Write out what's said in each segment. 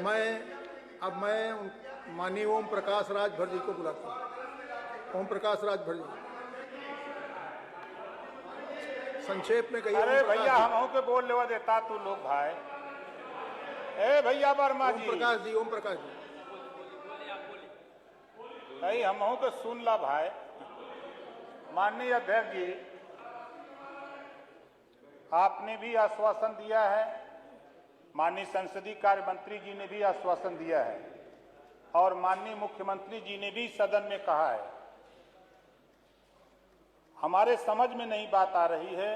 मैं माननीय ओम प्रकाश राजभर जी को बुलाता हूँ। ओम प्रकाश राजभर जी, संक्षेप में कहिए। अरे भैया हम के बोल लेवा देता तू लोग भाई। ए भैया वर्मा जी, ओम प्रकाश जी भाई हम के सुन ला भाई। माननीय अध्यक्ष जी, आपने भी आश्वासन दिया है, माननीय संसदीय कार्य मंत्री जी ने भी आश्वासन दिया है और माननीय मुख्यमंत्री जी ने भी सदन में कहा है। हमारे समझ में नहीं बात आ रही है।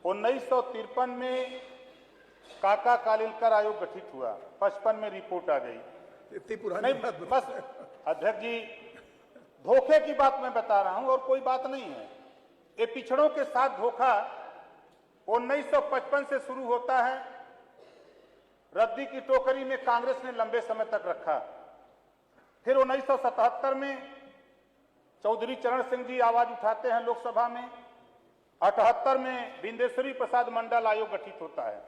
1953 में काका कालेलकर आयोग गठित हुआ, 55 में रिपोर्ट आ गई। इतनी पुरानी नहीं, बस अध्यक्ष जी धोखे की बात मैं बता रहा हूं और कोई बात नहीं है। ये पिछड़ों के साथ धोखा 1955 से शुरू होता है। रद्दी की टोकरी में कांग्रेस ने लंबे समय तक रखा। फिर 1977 में चौधरी चरण सिंह जी आवाज उठाते हैं लोकसभा में। 78 में बिंदेश्वरी प्रसाद मंडल आयोग गठित होता है।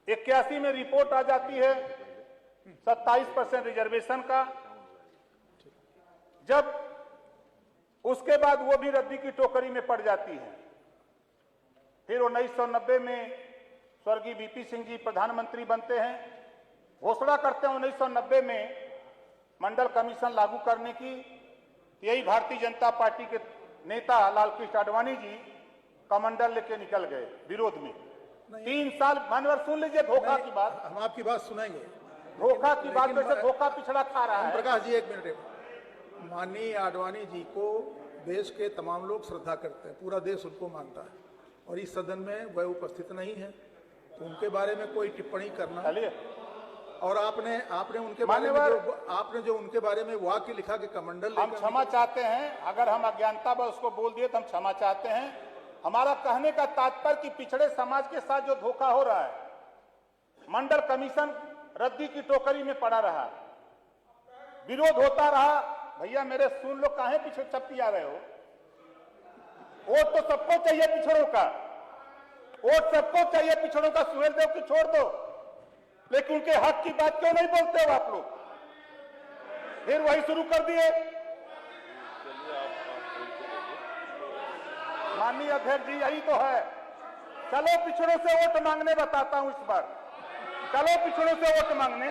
81 में रिपोर्ट आ जाती है 27% रिजर्वेशन का। जब उसके बाद वो भी रद्दी की टोकरी में पड़ जाती है। फिर 1990 में स्वर्गीय वीपी सिंह जी प्रधानमंत्री बनते हैं, घोषणा करते हैं 1990 में मंडल कमीशन लागू करने की। यही भारतीय जनता पार्टी के नेता लालकृष्ण आडवाणी जी कमंडल लेके निकल गए विरोध में। 3 साल मानवर सुन लीजिए धोखा की बात। हम आपकी बात सुनाएंगे। धोखा की बात में से धोखा पिछड़ा खा रहा है। प्रकाश जी एक मिनट, माननीय आडवाणी जी को देश के तमाम लोग श्रद्धा करते हैं, पूरा देश उनको मानता है और इस सदन में वह उपस्थित नहीं है, तो उनके बारे में कोई टिप्पणी करना। और आपने उनके बारे में जो उनके बारे में वाक्य लिखा कि कमंडल, हम क्षमा चाहते हैं। अगर हम अज्ञानता में उसको बोल दिए तो हम क्षमा चाहते हैं। हमारा कहने का तात्पर्य कि पिछड़े समाज के साथ जो धोखा हो रहा है, मंडल कमीशन रद्दी की टोकरी में पड़ा रहा, विरोध होता रहा। भैया मेरे सुन लो, काहे पीछे चपटी आ रहे हो? वोट तो सबको चाहिए पिछड़ों का, वोट सबको चाहिए पिछड़ों का। सुहेल देव की छोड़ दो, लेकिन उनके हक की बात क्यों नहीं बोलते हो आप लोग? फिर वही शुरू कर दिए। माननीय अध्यक्ष जी यही तो है। चलो पिछड़ों से वोट मांगने बताता हूं इस बार। चलो पिछड़ों से वोट मांगने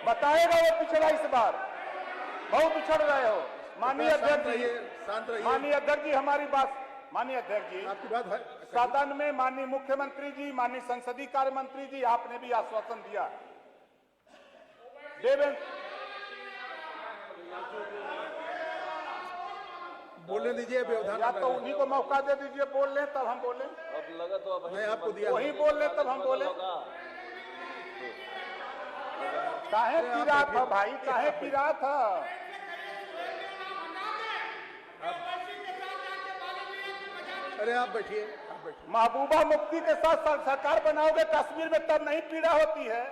बताएगा वो पिछड़ा इस बार। बहुत पिछड़ रहे हो। माननीय अध्यक्ष जी, माननीय अध्यक्ष जी हमारी बात, माननीय अध्यक्ष जी आपकी बात है। सदन में माननीय मुख्यमंत्री जी, माननीय संसदीय कार्य मंत्री जी, आपने भी आश्वासन दिया। देवेंद्र बोलने दीजिए, व्यवधान या तो उन्हीं को मौका दे दीजिए, बोल लें तब हम बोलें। अब लगा तो अब मैं आपको दिया, वही बोल लें तब हम बोलें। काहे पीरा था भाई, काहे पीरा था? अरे आप बैठिए। महबूबा मुफ्ती के साथ सरकार बनाओगे कश्मीर में तब नहीं पीड़ा होती है।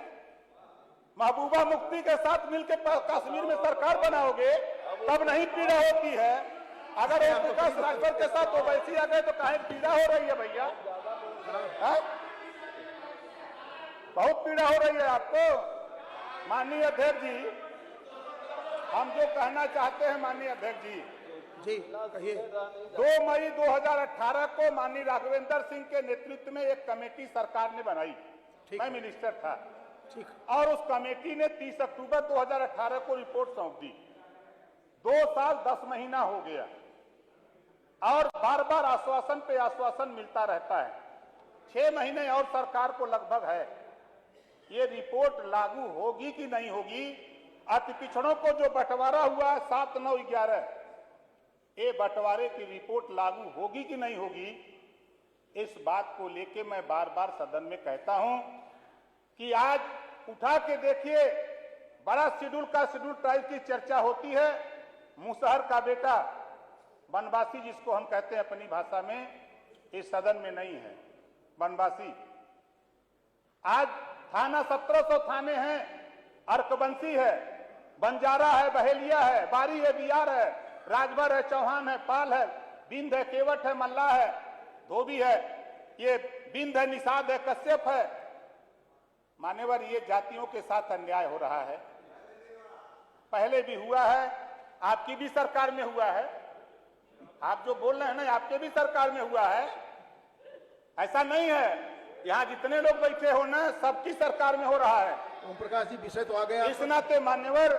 महबूबा मुफ्ती के साथ मिलकर कश्मीर में सरकार बनाओगे तब नहीं पीड़ा होती है। अगर ओम प्रकाश राजभर के साथ ओवैसी आ गए तो काहे पीड़ा हो रही है भैया? बहुत पीड़ा हो रही है आपको। माननीय अध्यक्ष जी, हम जो कहना चाहते हैं माननीय अध्यक्ष जी कहिए। 2 मई 2018 को माननीय राघवेंद्र सिंह के नेतृत्व में एक कमेटी सरकार ने बनाई। मैं मिनिस्टर था। ठीक। और उस कमेटी ने 30 अक्टूबर 2018 को रिपोर्ट सौंप दी। 2 साल 10 महीना हो गया और बार बार आश्वासन पे आश्वासन मिलता रहता है। 6 महीने और सरकार को लगभग है। ये रिपोर्ट लागू होगी कि नहीं होगी? अति पिछड़ों को जो बंटवारा हुआ है 7, 9, 11, ये बंटवारे की रिपोर्ट लागू होगी कि नहीं होगी? इस बात को लेके मैं बार बार सदन में कहता हूं कि आज उठा के देखिए, बड़ा शेड्यूल ट्राइब की चर्चा होती है। मुसहर का बेटा बनवासी, जिसको हम कहते हैं अपनी भाषा में, इस सदन में नहीं है। बनवासी आज थाना 1700 थाने हैं। अर्कबंसी है, बंजारा है, बहेलिया है, बारी है, बिहार है, राजभर है, चौहान है, पाल है, बिंद है, केवट है, मल्ला है, धोबी है, ये बिंद है, निषाद है, कश्यप है। मान्यवर, ये जातियों के साथ अन्याय हो रहा है। पहले भी हुआ है, आपकी भी सरकार में हुआ है। आप जो बोल रहे हैं ना, आपके भी सरकार में हुआ है। ऐसा नहीं है, यहाँ जितने लोग बैठे हो ना, सबकी सरकार में हो रहा है। ओम प्रकाश जी, विषय तो आ गया। इस नाते मान्यवर,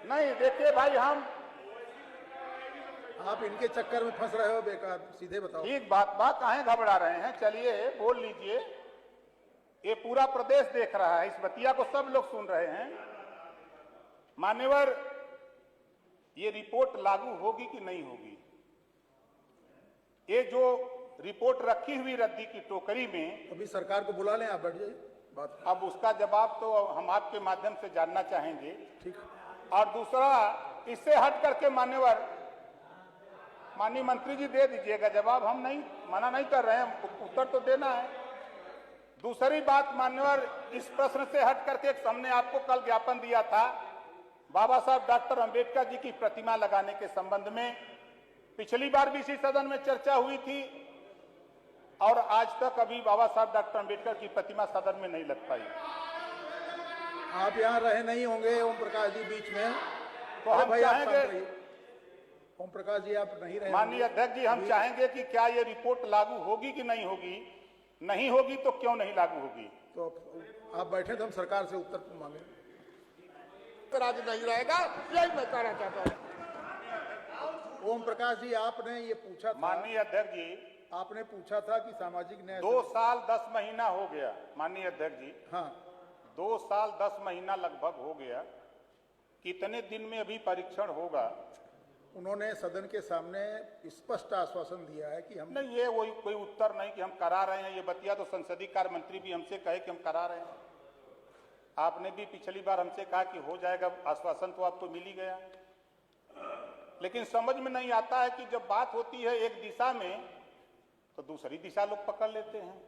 नहीं देखिए भाई, आप इनके चक्कर में फंस रहे हो बेकार, सीधे बताओ। ठीक बात काहे घबरा रहे हैं? चलिए बोल लीजिए। ये पूरा प्रदेश देख रहा है, इस बतिया को सब लोग सुन रहे हैं। मान्यवर, ये रिपोर्ट लागू होगी कि नहीं होगी? ये जो रिपोर्ट रखी हुई रद्दी की टोकरी में, अभी सरकार को बुला लें, आप बैठ जाइए बात। अब उसका जवाब तो हम आपके माध्यम से जानना चाहेंगे। ठीक। और दूसरा, इससे हट करके मान्यवर, माननीय मंत्री जी दे दीजिएगा जवाब, हम नहीं मना नहीं कर रहे हैं, उत्तर तो देना है। दूसरी बात मान्यवर, इस प्रश्न से हट करके हमने आपको कल ज्ञापन दिया था बाबा साहब डॉक्टर अंबेडकर जी की प्रतिमा लगाने के संबंध में। पिछली बार भी इसी सदन में चर्चा हुई थी और आज तक अभी बाबा साहब डॉक्टर अंबेडकर की प्रतिमा सदन में नहीं लग पाई। आप यहाँ रहे नहीं होंगे ओम प्रकाश जी बीच में, तो हम भाई आप चाहेंगे, शांत रहिए। ओम प्रकाश जी आप नहीं रहे। माननीय अध्यक्ष जी, हम चाहेंगे कि क्या ये रिपोर्ट लागू होगी कि नहीं होगी? नहीं होगी तो क्यों नहीं लागू होगी? तो आप बैठे तो हम सरकार से उत्तर मांगे। राज नहीं रहेगा, यही मैं कहना चाहता हूँ। ओम प्रकाश जी, आपने ये पूछा था, माननीय अध्यक्ष जी, आपने पूछा था कि सामाजिक न्याय 2 साल 10 महीना हो गया। माननीय अध्यक्ष जी, हाँ, 2 साल 10 महीना लगभग हो गया। कितने दिन में अभी परीक्षण होगा? उन्होंने सदन के सामने स्पष्ट आश्वासन दिया है कि हम नहीं, ये वही कोई उत्तर नहीं कि हम करा रहे हैं। ये बतिया तो संसदीय कार्य मंत्री भी हमसे कहे कि हम करा रहे हैं। आपने भी पिछली बार हमसे कहा कि हो जाएगा, आश्वासन तो आपको मिल ही गया। लेकिन समझ में नहीं आता है कि जब बात होती है एक दिशा में तो दूसरी दिशा लोग पकड़ लेते हैं।